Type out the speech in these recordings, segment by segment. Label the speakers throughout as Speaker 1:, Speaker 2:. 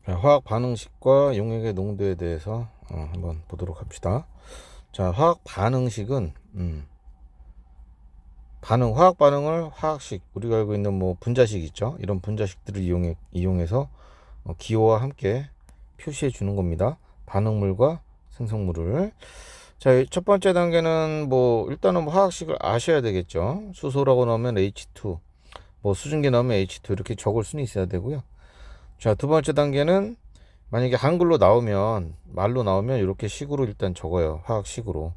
Speaker 1: 자, 화학 반응식과 용액의 농도에 대해서 한번 보도록 합시다. 자, 화학 반응식은 화학 반응을 화학식, 우리가 알고 있는 뭐 분자식 있죠. 이런 분자식들을 이용해서 기호와 함께 표시해 주는 겁니다. 반응물과 생성물을. 자, 첫 번째 단계는 뭐 일단은 뭐 화학식을 아셔야 되겠죠. 수소라고 나오면 H2, 뭐 수증기 나오면 H2 이렇게 적을 수는 있어야 되고요. 자, 두 번째 단계는 만약에 한글로 나오면, 말로 나오면 이렇게 식으로 일단 적어요. 화학식으로.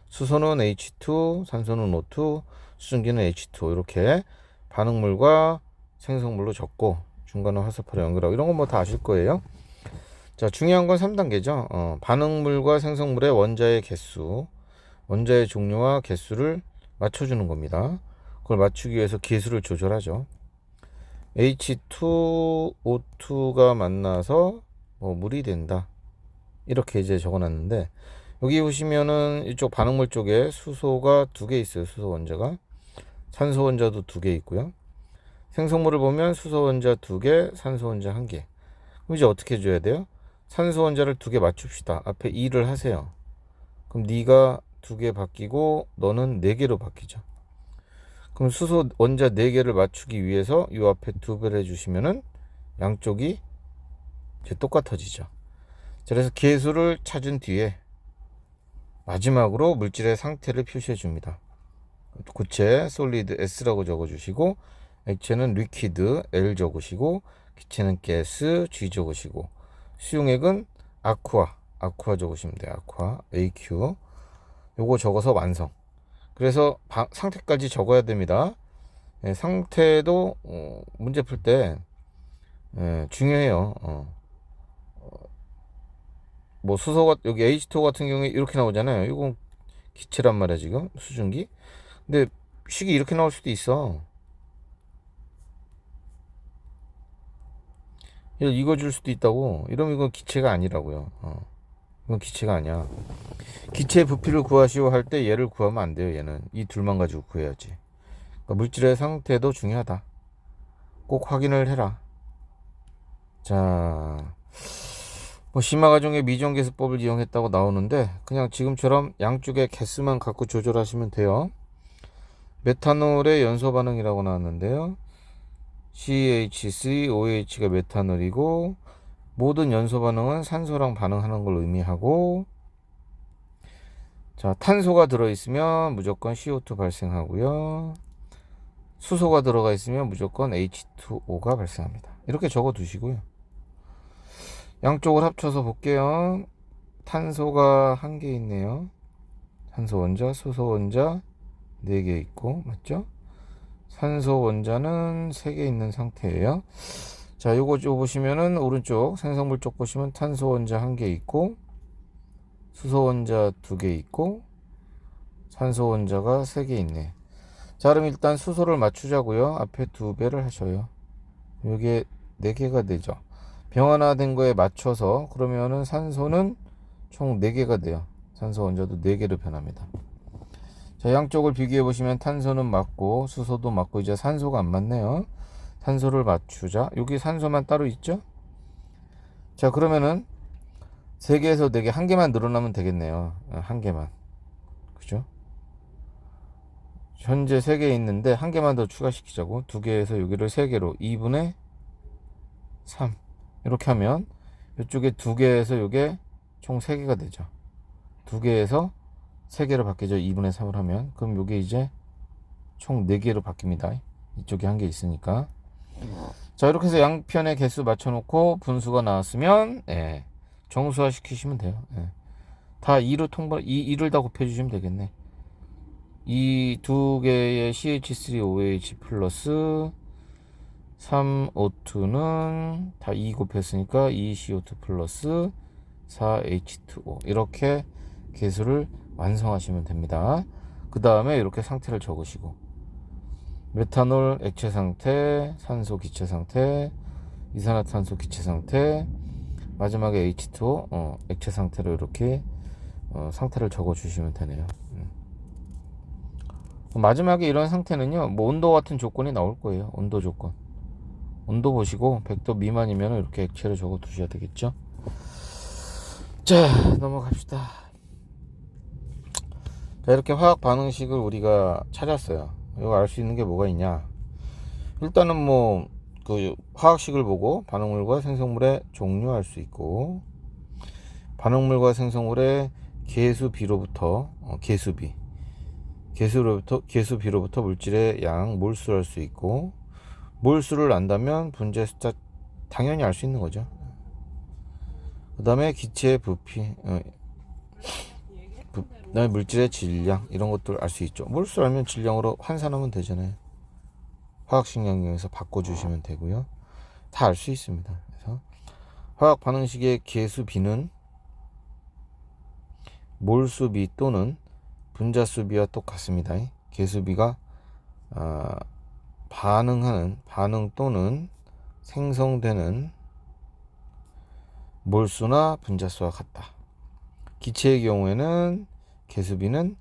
Speaker 1: 수소는 H2, 산소는 O2, 수증기는 H2 이렇게 반응물과 생성물로 적고 중간에 화살표로 연결하고 이런 건 뭐 다 아실 거예요. 자, 중요한 건 3단계죠. 반응물과 생성물의 원자의 개수, 원자의 종류와 개수를 맞춰주는 겁니다. 그걸 맞추기 위해서 계수를 조절하죠. H2, O2가 만나서 뭐 물이 된다. 이렇게 이제 적어놨는데, 여기 보시면은 이쪽 반응물 쪽에 수소가 2개 있어요. 수소 원자가. 산소 원자도 2개 있고요. 생성물을 보면 수소 원자 2개, 산소 원자 1개. 그럼 이제 어떻게 해줘야 돼요? 산소 원자를 2개 맞춥시다. 앞에 2를 하세요. 그럼 네가 2개 바뀌고 너는 4개로 바뀌죠. 그럼 수소 원자 4개를 맞추기 위해서 이 앞에 2배를 해주시면은 양쪽이 이제 똑같아지죠. 자, 그래서 계수를 찾은 뒤에 마지막으로 물질의 상태를 표시해 줍니다. 고체 솔리드 S라고 적어주시고, 액체는 리퀴드 L 적으시고, 기체는 가스 G 적으시고, 수용액은 아쿠아 적으시면 돼요. 아쿠아 AQ. 요거 적어서 완성. 그래서 상태까지 적어야 됩니다. 예, 상태도 문제 풀 때 중요해요. 뭐 수소가 여기 H2O 같은 경우에 이렇게 나오잖아요. 이건 기체란 말이야 지금 수증기. 근데 식이 이렇게 나올 수도 있어. 이거 줄 수도 있다고. 이러면 이건 기체가 아니라고요. 이건 기체가 아니야. 기체의 부피를 구하시오 할 때 얘를 구하면 안 돼요. 얘는 이 둘만 가지고 구해야지. 그러니까 물질의 상태도 중요하다. 꼭 확인을 해라. 자, 뭐 심화 과정의 미정계수법을 이용했다고 나오는데 그냥 지금처럼 양쪽의 개수만 갖고 조절하시면 돼요. 메탄올의 연소 반응이라고 나왔는데요. CH3OH가 메탄올이고, 모든 연소 반응은 산소랑 반응하는 걸 의미하고, 자, 탄소가 들어있으면 무조건 CO2 발생하고요. 수소가 들어가 있으면 무조건 H2O가 발생합니다. 이렇게 적어 두시고요. 양쪽을 합쳐서 볼게요. 탄소가 1개 있네요. 탄소 원자, 수소 원자 4개 있고, 맞죠? 산소 원자는 3개 있는 상태예요. 자, 요거 보시면은 오른쪽 생성물 쪽 보시면 탄소 원자 1개 있고, 수소 원자 2개 있고, 산소 원자가 3개 있네. 자, 그럼 일단 수소를 맞추자고요. 앞에 2배를 하셔요. 요게 4개가 되죠. 병환화된 거에 맞춰서 그러면은 산소는 총 4개가 돼요. 산소 원자도 4개로 변합니다. 자, 양쪽을 비교해 보시면 탄소는 맞고 수소도 맞고 이제 산소가 안 맞네요. 산소를 맞추자. 여기 산소만 따로 있죠? 자, 그러면은 3개에서 4개, 1개만 늘어나면 되겠네요. 1개만. 그죠? 현재 3개 있는데 1개만 더 추가시키자고. 2개에서 여기를 3개로 2분의 3. 이렇게 하면 이쪽에 2개에서 요게 총 3개가 되죠. 2개에서 3개로 바뀌죠. 2분의 3을 하면. 그럼 요게 이제 총 4개로 바뀝니다. 이쪽에 1개 있으니까. 자, 이렇게 해서 양편의 개수 맞춰놓고 분수가 나왔으면 정수화 시키시면 돼요. 다 2로 2를 다 곱해주시면 되겠네. 이 2개의 CH3OH 플러스 3O2는 다 2 곱했으니까 2CO2 플러스 4H2O 이렇게 개수를 완성하시면 됩니다. 그 다음에 이렇게 상태를 적으시고 메탄올 액체 상태, 산소 기체 상태, 이산화탄소 기체 상태, 마지막에 H2O 액체 상태로 이렇게 상태를 적어 주시면 되네요. 마지막에 이런 상태는요, 뭐 온도 같은 조건이 나올 거예요. 온도 조건. 온도 보시고 100도 미만이면 이렇게 액체를 적어 두셔야 되겠죠. 자, 넘어갑시다. 자, 이렇게 화학 반응식을 우리가 찾았어요. 이거 알 수 있는 게 뭐가 있냐? 일단은 뭐 그 화학식을 보고 반응물과 생성물의 종류 알 수 있고, 반응물과 생성물의 계수비로부터 계수비로부터 물질의 양 몰수를 알 수 있고, 몰수를 안다면 분자의 숫자 당연히 알 수 있는 거죠. 그 다음에 기체의 부피, 그다음에 물질의 질량, 이런 것들 알 수 있죠. 몰수 알면 질량으로 환산하면 되잖아요. 화학식량 이용해서 바꿔주시면 되고요. 다 알 수 있습니다. 그래서 화학 반응식의 계수비는 몰수비 또는 분자수비와 똑같습니다. 계수비가 반응 또는 생성되는 몰수나 분자수와 같다. 기체의 경우에는 계수비는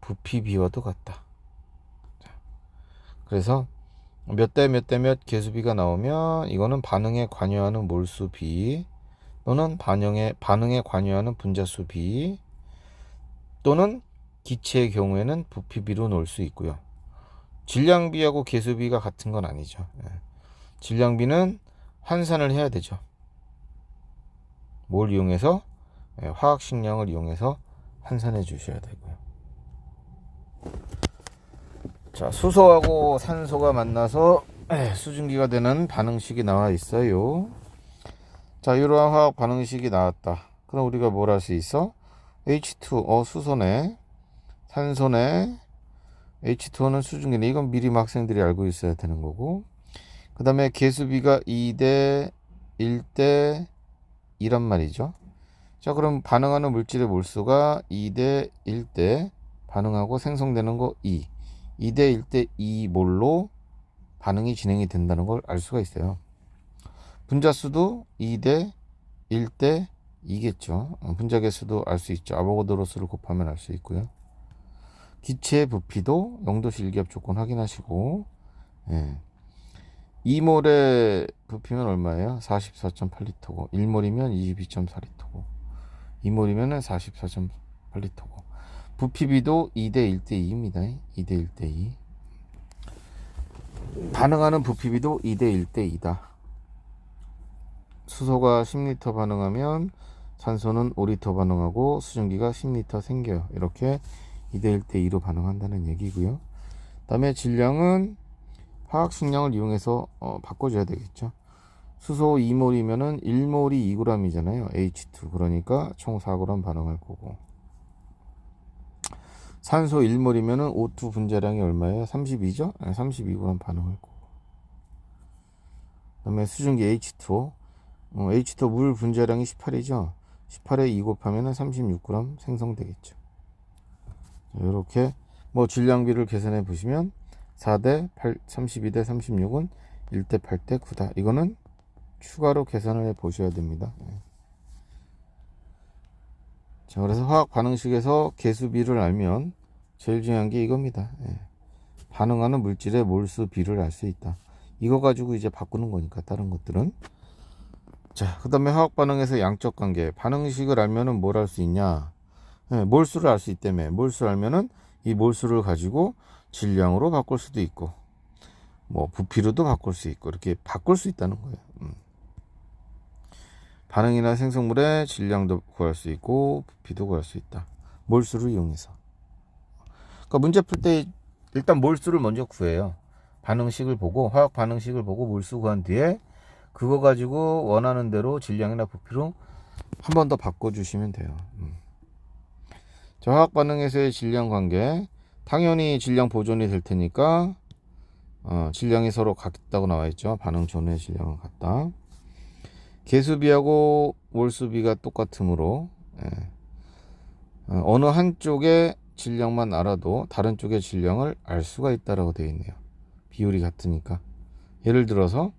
Speaker 1: 부피비와도 같다. 그래서 몇 대 몇 계수비가 나오면 이거는 반응에 관여하는 몰수비 또는 반응에 관여하는 분자수비 또는 기체의 경우에는 부피비로 놓을 수 있고요. 질량비하고 계수비가 같은 건 아니죠. 질량비는 환산을 해야 되죠. 뭘 이용해서? 화학식량을 이용해서 환산해 주셔야 되고요. 자, 수소하고 산소가 만나서 수증기가 되는 반응식이 나와 있어요. 자, 이러한 화학 반응식이 나왔다. 그럼 우리가 뭘 할 수 있어? H2, 수소네, 산소네, H2O는 수증기네. 이건 미리 학생들이 알고 있어야 되는 거고, 그 다음에 계수비가 2대 1대 2란 말이죠. 자, 그럼 반응하는 물질의 몰수가 2대 1대 반응하고 생성되는 거 2대 1대 2몰로 반응이 진행이 된다는 걸 알 수가 있어요. 분자수도 2대 1대 2겠죠. 분자 개수도 알 수 있죠. 아보가드로 수를 곱하면 알 수 있고요. 기체의 부피도 0도씨 1기압 조건 확인하시고, 2몰의 부피면 얼마예요? 44.8리터고 1몰이면 22.4리터고 2몰이면 44.8리터고 부피비도 2대 1대 2입니다. 2대 1대 2. 반응하는 부피비도 2대 1대 2다. 수소가 10리터 반응하면 산소는 5리터 반응하고 수증기가 10리터 생겨요. 이렇게 2대 1대 2로 반응한다는 얘기고요. 그 다음에 질량은 화학식량을 이용해서 바꿔줘야 되겠죠. 수소 2몰이면은 1몰이 2g이잖아요. H2. 그러니까 총 4g 반응할 거고. 산소 1몰이면은 O2 분자량이 얼마예요? 32죠? 32g 반응할 거고. 그다음에 수증기 H2O. H2O 물 분자량이 18이죠. 18에 2 곱하면은 36g 생성되겠죠. 이렇게 뭐 질량비를 계산해 보시면 4대 8, 32대 36은 1대 8대 9다. 이거는 추가로 계산을 해 보셔야 됩니다. 자, 그래서 화학 반응식에서 계수비를 알면 제일 중요한 게 이겁니다. 반응하는 물질의 몰수 비를 알 수 있다. 이거 가지고 이제 바꾸는 거니까 다른 것들은. 자, 그 다음에 화학 반응에서 양적 관계. 반응식을 알면은 뭘 할 수 있냐? 몰수를 알 수 있다며. 몰수 알면은 이 몰수를 가지고 질량으로 바꿀 수도 있고, 뭐 부피로도 바꿀 수 있고, 이렇게 바꿀 수 있다는 거예요. 반응이나 생성물의 질량도 구할 수 있고 부피도 구할 수 있다. 몰수를 이용해서. 그러니까 문제 풀 때 일단 몰수를 먼저 구해요. 반응식을 보고 화학 반응식을 보고 몰수 구한 뒤에 그거 가지고 원하는 대로 질량이나 부피로 한 번 더 바꿔주시면 돼요. 자, 화학 반응에서의 질량 관계. 당연히 질량 보존이 될 테니까 질량이 서로 같다고 나와 있죠. 반응 전후의 질량은 같다. 계수비하고 몰수비가 똑같으므로 어느 한쪽의 질량만 알아도 다른 쪽의 질량을 알 수가 있다라고 되어 있네요. 비율이 같으니까. 예를 들어서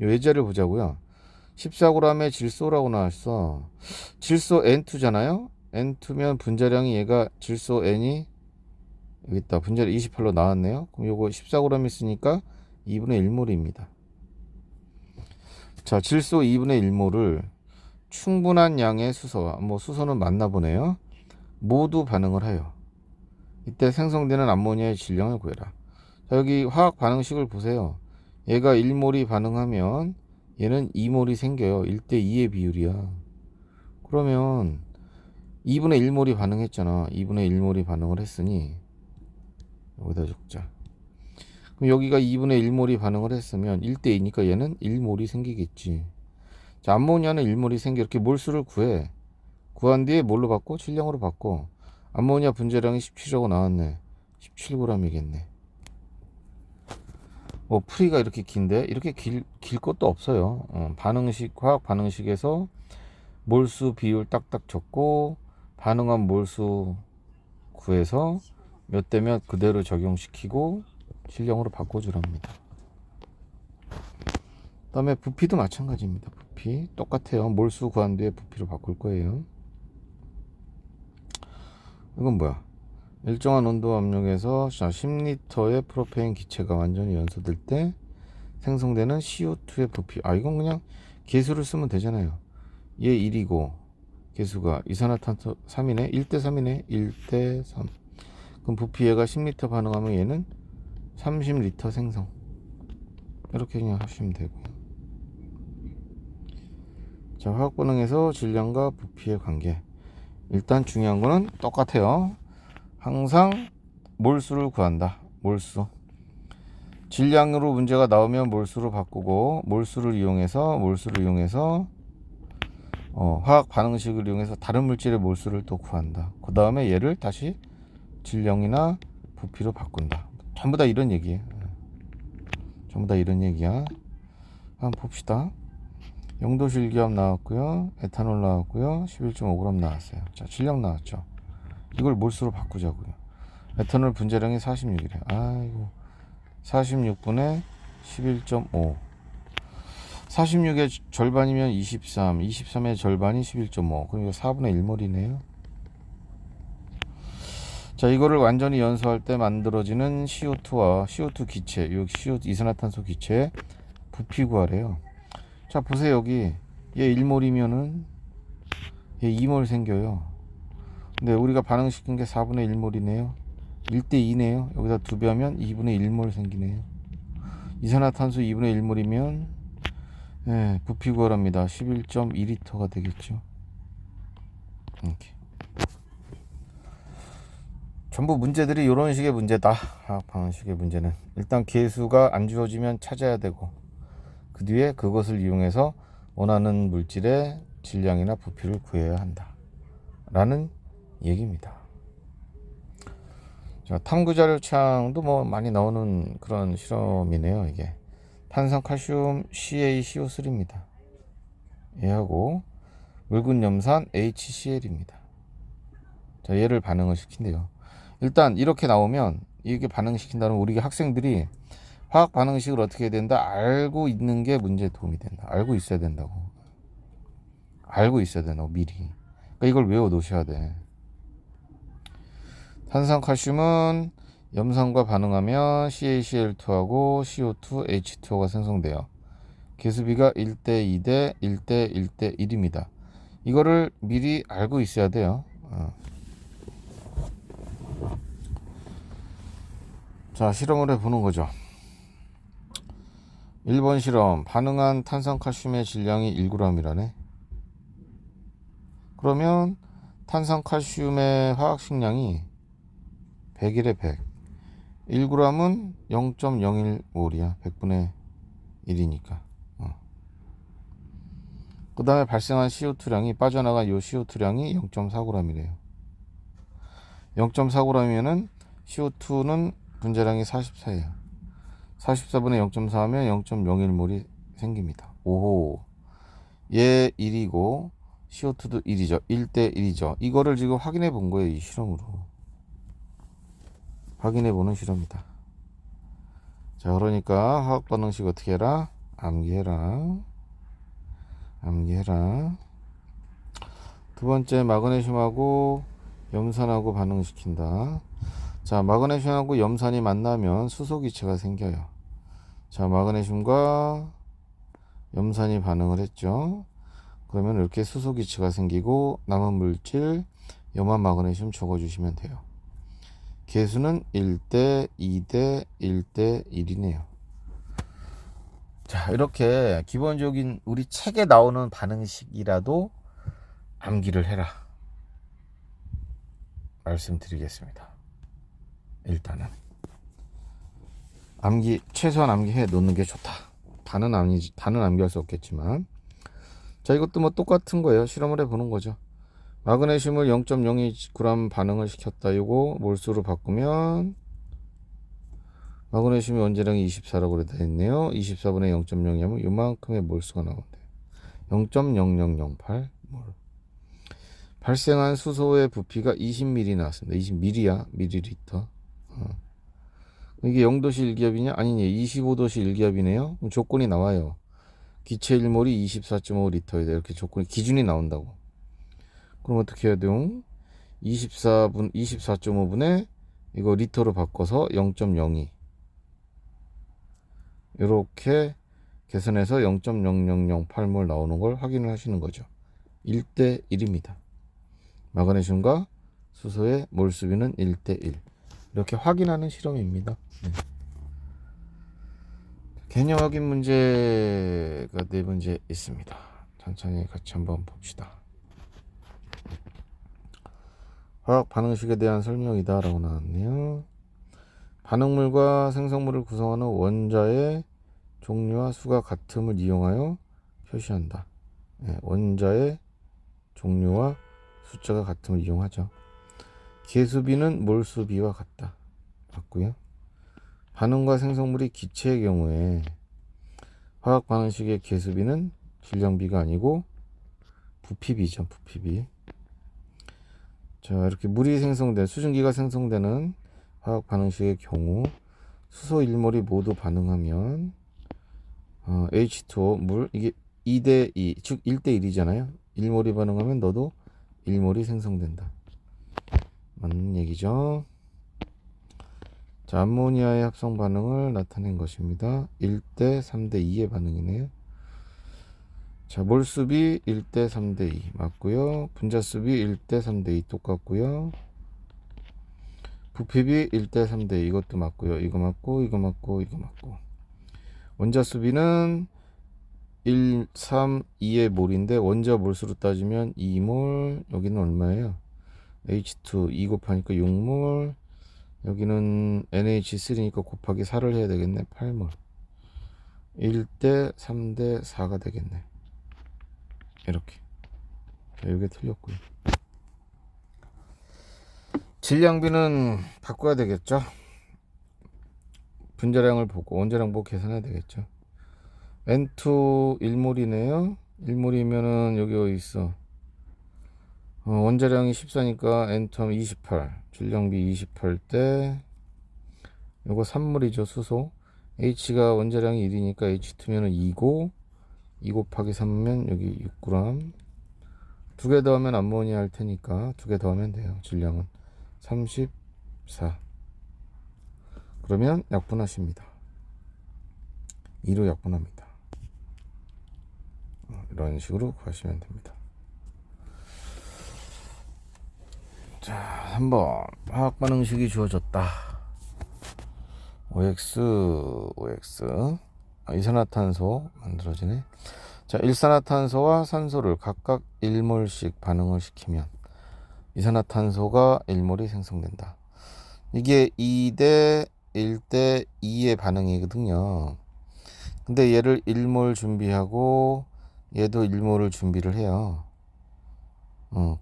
Speaker 1: 이 예제를 보자고요. 14g의 질소라고 나왔어. 질소 N2잖아요. N2면 분자량이 얘가 질소 N이 여기 있다. 분자량 28로 나왔네요. 그럼 요거 14g 있으니까 2분의 1몰입니다. 자, 질소 2분의 1몰을 충분한 양의 수소와, 뭐 수소는 맞나 보네요. 모두 반응을 해요. 이때 생성되는 암모니아의 질량을 구해라. 자, 여기 화학 반응식을 보세요. 얘가 1몰이 반응하면 얘는 2몰이 생겨요. 1대2의 비율이야. 그러면 2분의 1몰이 반응했잖아. 2분의 1몰이 반응을 했으니 여기다 적자. 그럼 여기가 2분의 1몰이 반응을 했으면 1대2니까 얘는 1몰이 생기겠지. 자, 암모니아는 1몰이 생겨. 이렇게 몰수를 구해. 구한 뒤에 뭘로 바꿔? 질량으로 바꿔. 암모니아 분자량이 17이라고 나왔네. 17g이겠네. 뭐 풀이가 이렇게 긴데 이렇게 길 것도 없어요. 반응식, 화학 반응식에서 몰수 비율 딱딱 적고 반응한 몰수 구해서 몇 대 몇 그대로 적용시키고 질량으로 바꿔주랍니다. 그 다음에 부피도 마찬가지입니다. 부피 똑같아요. 몰수 구한 뒤에 부피로 바꿀 거예요. 이건 뭐야? 일정한 온도 압력에서 10리터의 프로페인 기체가 완전히 연소될 때 생성되는 CO2의 부피. 이건 그냥 계수를 쓰면 되잖아요. 얘 1이고 계수가 이산화탄소 3이네. 1대3이네. 1대3. 그럼 부피 얘가 10리터 반응하면 얘는 30리터 생성. 이렇게 그냥 하시면 되고요. 자, 화학 반응에서 질량과 부피의 관계. 일단 중요한 거는 똑같아요. 항상 몰수를 구한다. 몰수. 질량으로 문제가 나오면 몰수로 바꾸고 몰수를 이용해서 화학 반응식을 이용해서 다른 물질의 몰수를 또 구한다. 그 다음에 얘를 다시 질량이나 부피로 바꾼다. 전부 다 이런 얘기예요. 전부 다 이런 얘기야. 한번 봅시다. 영도실기압 나왔고요. 에탄올 나왔고요. 11.5g 나왔어요. 자, 질량 나왔죠. 이걸 몰수로 바꾸자고요. 에탄올 분자량이 46이래. 아이고. 46분의 11.5. 46의 절반이면 23. 23의 절반이 11.5. 그럼 이거 4분의 1몰이네요. 자, 이거를 완전히 연소할 때 만들어지는 CO2와 CO2 기체, 이 CO2 이산화탄소 기체의 부피 구하래요. 자, 보세요. 여기 얘 1몰이면은 얘 2몰 생겨요. 근데 우리가 반응시킨 게 4분의 1몰이네요. 1대2네요. 여기다 2배 하면 2분의 1몰 생기네요. 이산화탄소 2분의 1몰이면 부피 구하랍니다. 11.2리터가 되겠죠. 이렇게. 전부 문제들이 이런 식의 문제다. 화학 반응식의 문제는 일단 계수가 안 주어지면 찾아야 되고 그 뒤에 그것을 이용해서 원하는 물질의 질량이나 부피를 구해야 한다 라는 얘기입니다. 자, 탐구자료창도 뭐 많이 나오는 그런 실험이네요. 이게 탄산칼슘 CaCO3입니다. 얘하고 묽은 염산 HCl입니다. 자, 얘를 반응을 시킨대요. 일단 이렇게 나오면 이게 반응시킨다면 우리 학생들이 화학 반응식을 어떻게 해야 된다? 알고 있는 게 문제에 도움이 된다. 알고 있어야 된다고. 알고 있어야 된다고 미리. 그러니까 이걸 외워 놓으셔야 돼. 탄산칼슘은 염산과 반응하면 CaCl2하고 CO2, H2O가 생성돼요. 계수비가 1대 2대 1대 1대 1입니다. 이거를 미리 알고 있어야 돼요. 자, 실험을 해보는 거죠. 1번 실험. 반응한 탄산칼슘의 질량이 1g이라네. 그러면 탄산칼슘의 화학식량이 100일에 100. 1g은 0.01몰이야. 100분의 1이니까. 그 다음에 발생한 CO2량이, 빠져나간 이 CO2량이 0.4g이래요. 0.4g이면은 CO2는 분자량이 44예요. 44분의 0.4 하면 0.01몰이 생깁니다. 오호. 얘 1이고 CO2도 1이죠. 1대 1이죠. 이거를 지금 확인해 본 거예요. 이 실험으로. 확인해 보는 실험이다. 자, 그러니까 화학 반응식 어떻게 해라? 암기해라. 두 번째, 마그네슘하고 염산하고 반응시킨다. 자, 마그네슘하고 염산이 만나면 수소 기체가 생겨요. 자, 마그네슘과 염산이 반응을 했죠. 그러면 이렇게 수소 기체가 생기고 남은 물질 염화 마그네슘 적어주시면 돼요. 개수는 1대 2대 1대 1이네요. 자, 이렇게 기본적인 우리 책에 나오는 반응식이라도 암기를 해라 말씀드리겠습니다. 일단은 최소한 암기해 놓는 게 좋다. 다는 암기할 수 없겠지만, 자, 이것도 뭐 똑같은 거예요. 실험을 해보는 거죠. 마그네슘을 0.02g 반응을 시켰다. 이거 몰수로 바꾸면 마그네슘의 원자량이 24라고 되어 있네요. 24분의 0.02 하면 이만큼의 몰수가 나온대요. 0.0008 몰. 발생한 수소의 부피가 20ml 나왔습니다. 20ml야, 밀리리터. 이게 0도씨 1기압이냐? 아니네, 25도씨 1기압이네요. 그럼 조건이 나와요. 기체 1몰이 24.5리터이다. 이렇게 조건이, 기준이 나온다고. 그럼 어떻게 해야 돼요? 24.5분에 이거 리터로 바꿔서 0.02 이렇게 계산해서 0.0008몰 나오는 걸 확인을 하시는 거죠. 1대 1입니다. 마그네슘과 수소의 몰수비는 1대 1. 이렇게 확인하는 실험입니다. 네. 개념 확인 문제가 4문제 있습니다. 천천히 같이 한번 봅시다. 화학 반응식에 대한 설명이다 라고 나왔네요. 반응물과 생성물을 구성하는 원자의 종류와 수가 같음을 이용하여 표시한다. 네, 원자의 종류와 숫자가 같음을 이용하죠. 개수비는 몰수비와 같다. 맞고요. 반응과 생성물이 기체의 경우에 화학 반응식의 개수비는 질량비가 아니고 부피비죠. 부피비. 자, 이렇게 물이 생성된, 수증기가 생성되는 화학 반응식의 경우 수소 1몰이 모두 반응하면 H2O 물, 이게 2대 2, 즉 1대 1이잖아요. 1몰이 반응하면 너도 1몰이 생성된다. 맞는 얘기죠. 자, 암모니아의 합성 반응을 나타낸 것입니다. 1대 3대 2의 반응이네요. 자, 몰수비 1대 3대 2 맞고요. 분자수비 1대 3대 2 똑같고요. 부피비 1대 3대 2 이것도 맞고요. 이거 맞고 이거 맞고 이거 맞고. 원자수비는 1, 3, 2의 몰인데 원자 몰수로 따지면 2몰. 여기는 얼마예요? H2 2 곱하니까 6몰. 여기는 NH3니까 곱하기 4를 해야 되겠네. 8몰. 1대 3대 4가 되겠네. 이렇게. 자, 이게 틀렸고요. 질량비는 바꿔야 되겠죠. 분자량을 보고 원자량 보고 계산해야 되겠죠. N2 1몰이네요. 1몰이면은 여기 어디 있어? 원자량이 14니까 N2 하면 28. 질량비 28대 요거 3몰이죠. 수소. H가 원자량이 1이니까 H2면은 2고 2 곱하기 3면 여기 6g. 두 개 더하면 암모니아 할 테니까 두 개 더하면 돼요. 질량은 34. 그러면 약분하십니다. 2로 약분합니다. 이런 식으로 구하시면 됩니다. 자, 3번 화학 반응식이 주어졌다. OX 이산화탄소 만들어지네. 자, 일산화탄소와 산소를 각각 1몰씩 반응을 시키면 이산화탄소가 1몰이 생성된다. 이게 2대 1대 2의 반응이거든요. 근데 얘를 1몰 준비하고 얘도 1몰을 준비를 해요.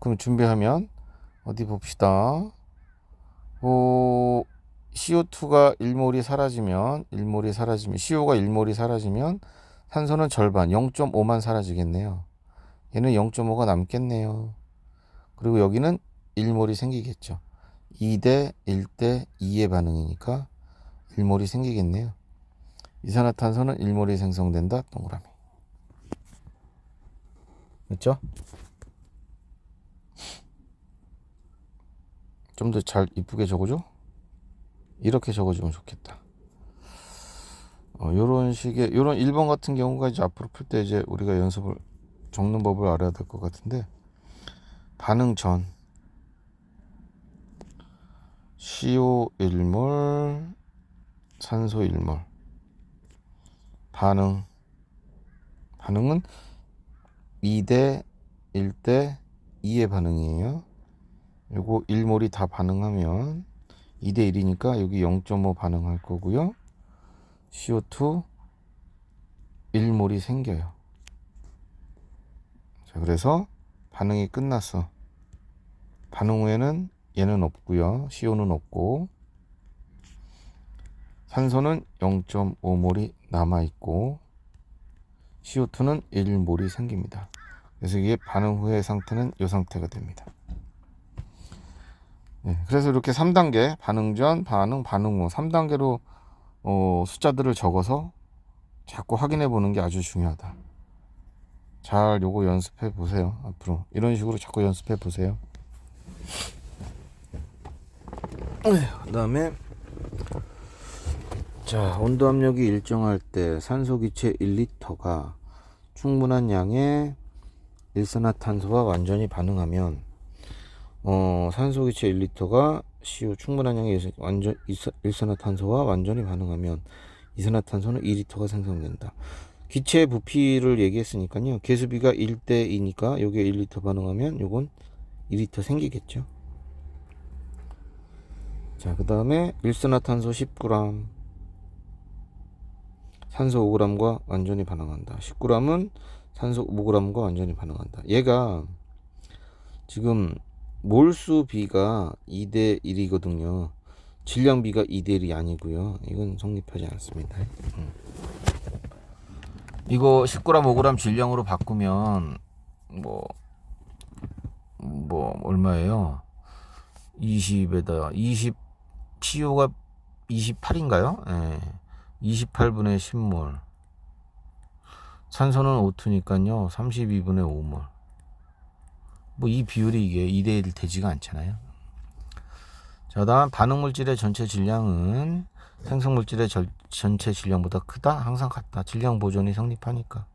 Speaker 1: 그럼 준비하면 어디 봅시다. CO2가 1몰이 사라지면 CO가 1몰이 사라지면 산소는 절반 0.5만 사라지겠네요. 얘는 0.5가 남겠네요. 그리고 여기는 1몰이 생기겠죠. 2대 1대 2의 반응이니까 1몰이 생기겠네요. 이산화탄소는 1몰이 생성된다. 동그라미. 그렇죠? 좀 더 잘 이쁘게 적어줘. 이렇게 적어주면 좋겠다. 요런 식의 요런 1번 같은 경우가 이제 앞으로 풀 때 이제 우리가 연습을 적는 법을 알아야 될 것 같은데, 반응 전 CO 1몰 산소 1몰 반응은 2대 1대 2의 반응이에요. 요거 1몰이 다 반응하면 2대 1이니까 여기 0.5 반응할 거고요. CO2 1몰이 생겨요. 자, 그래서 반응이 끝났어. 반응 후에는 얘는 없고요. CO는 없고 산소는 0.5몰이 남아있고 CO2는 1몰이 생깁니다. 그래서 이게 반응 후의 상태는 이 상태가 됩니다. 네, 그래서 이렇게 3단계 반응 전, 반응, 반응 후 3단계로 숫자들을 적어서 자꾸 확인해 보는 게 아주 중요하다. 잘 요거 연습해 보세요. 앞으로 이런 식으로 자꾸 연습해 보세요. 그 다음에 자, 온도 압력이 일정할 때 산소 기체 1리터가 충분한 양의 일산화탄소와 완전히 반응하면 산소 기체 1리터가 CO 충분한 양의 일산화탄소와 완전히 반응하면 이산화탄소는 2리터가 생성된다. 기체 부피를 얘기했으니까요. 개수비가 1대 2니까 요게 1리터 반응하면 요건 2리터 생기겠죠. 자, 그 다음에 일산화탄소 10g, 산소 5g과 완전히 반응한다. 10g은 산소 5g과 완전히 반응한다. 얘가 지금 몰수 비가 2대 1이거든요. 질량 비가 2대 1이 아니고요. 이건 성립하지 않습니다. 이거 10g, 5g 질량으로 바꾸면 뭐 얼마예요? 20에다 20 CO가 28인가요? 예. 28분의 10몰. 산소는 O2니까요. 32분의 5몰. 뭐 이 비율이 이게 2대 1 되지가 않잖아요. 자, 다음 반응 물질의 전체 질량은 생성 물질의 전체 질량보다 크다? 항상 같다. 질량 보존이 성립하니까.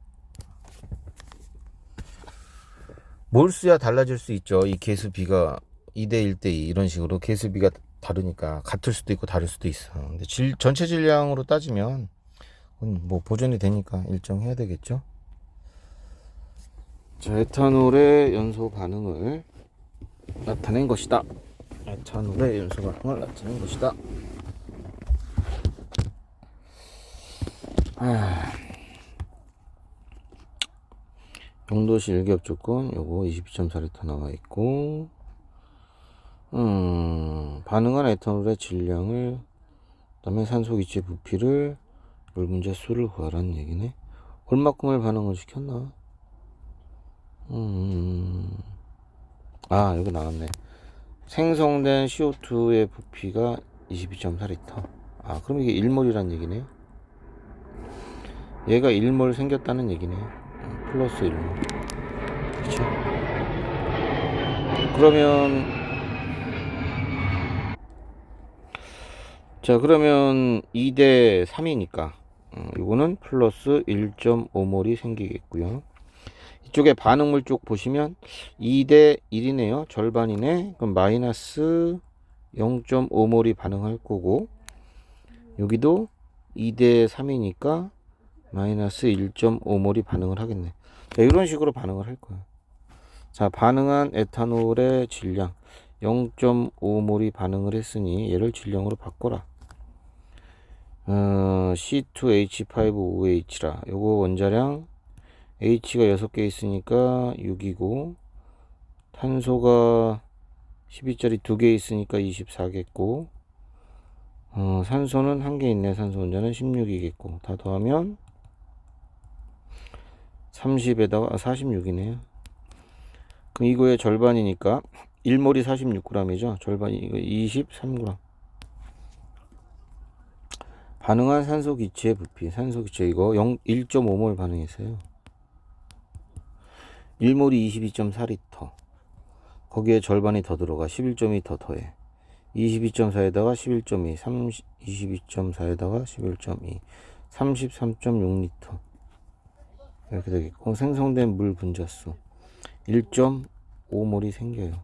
Speaker 1: 몰수야 달라질 수 있죠. 이 개수비가 2대 1대 2 이런 식으로 개수비가 다르니까 같을 수도 있고 다를 수도 있어. 근데 전체 질량으로 따지면 뭐 보존이 되니까 일정해야 되겠죠. 자, 에탄올의 연소 반응을 나타낸 것이다. 에탄올의 연소 반응을 나타낸 것이다. 용도시 일기업 조건 요거 22.4L 나와 있고, 반응한 에탄올의 질량을, 그다음에 산소 기체 부피를, 물 문제 수를 구하라는 얘기네. 얼마큼을 반응을 시켰나? 여기 나왔네. 생성된 CO2의 부피가 22.4L. 그럼 이게 1몰이란 얘기네요. 얘가 1몰 생겼다는 얘기네요. 플러스 1몰. 그쵸? 그러면 2대 3이니까 이거는 플러스 1.5몰이 생기겠고요. 이쪽에 반응물 쪽 보시면 2대 1이네요. 절반이네. 그럼 마이너스 0.5몰이 반응할 거고, 여기도 2대 3이니까 마이너스 1.5몰이 반응을 하겠네. 자, 이런 식으로 반응을 할 거야. 자, 반응한 에탄올의 질량 0.5몰이 반응을 했으니 얘를 질량으로 바꿔라. C2H5OH라. 요거 원자량 H가 6개 있으니까 6이고, 탄소가 12짜리 2개 있으니까 24겠고, 산소는 1개 있네. 산소 원자는 16이겠고, 다 더하면 30에다가 46이네요. 그럼 이거의 절반이니까 1몰이 46g이죠. 절반이 이거 23g. 반응한 산소 기체 부피, 산소 기체 이거 1.5몰 반응했어요. 1몰이 22.4L. 거기에 절반이 더 들어가. 11.2 더 더해. 22.4에다가 11.2, 22.4에다가 11.2, 33.6리터 이렇게 되겠고, 생성된 물 분자수 1.5몰이 생겨요.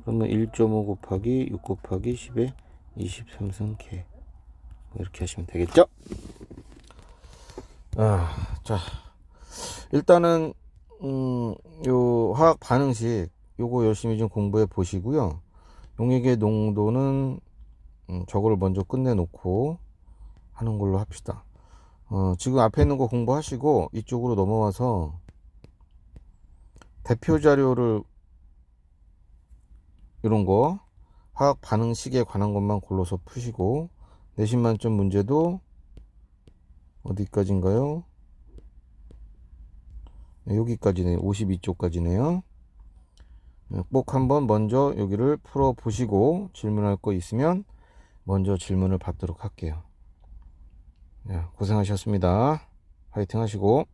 Speaker 1: 그러면 1.5 곱하기 6 곱하기 10에 23승K 이렇게 하시면 되겠죠? 자, 일단은 요 화학 반응식 요거 열심히 좀 공부해 보시고요. 용액의 농도는 저거를 먼저 끝내 놓고 하는 걸로 합시다. 지금 앞에 있는 거 공부하시고 이쪽으로 넘어와서 대표 자료를 이런 거 화학 반응식에 관한 것만 골라서 푸시고, 내신 만점 문제도 어디까지인가요? 네, 여기까지네요. 52쪽까지네요. 꼭 한번 먼저 여기를 풀어 보시고 질문할 거 있으면 먼저 질문을 받도록 할게요. 고생하셨습니다. 화이팅 하시고.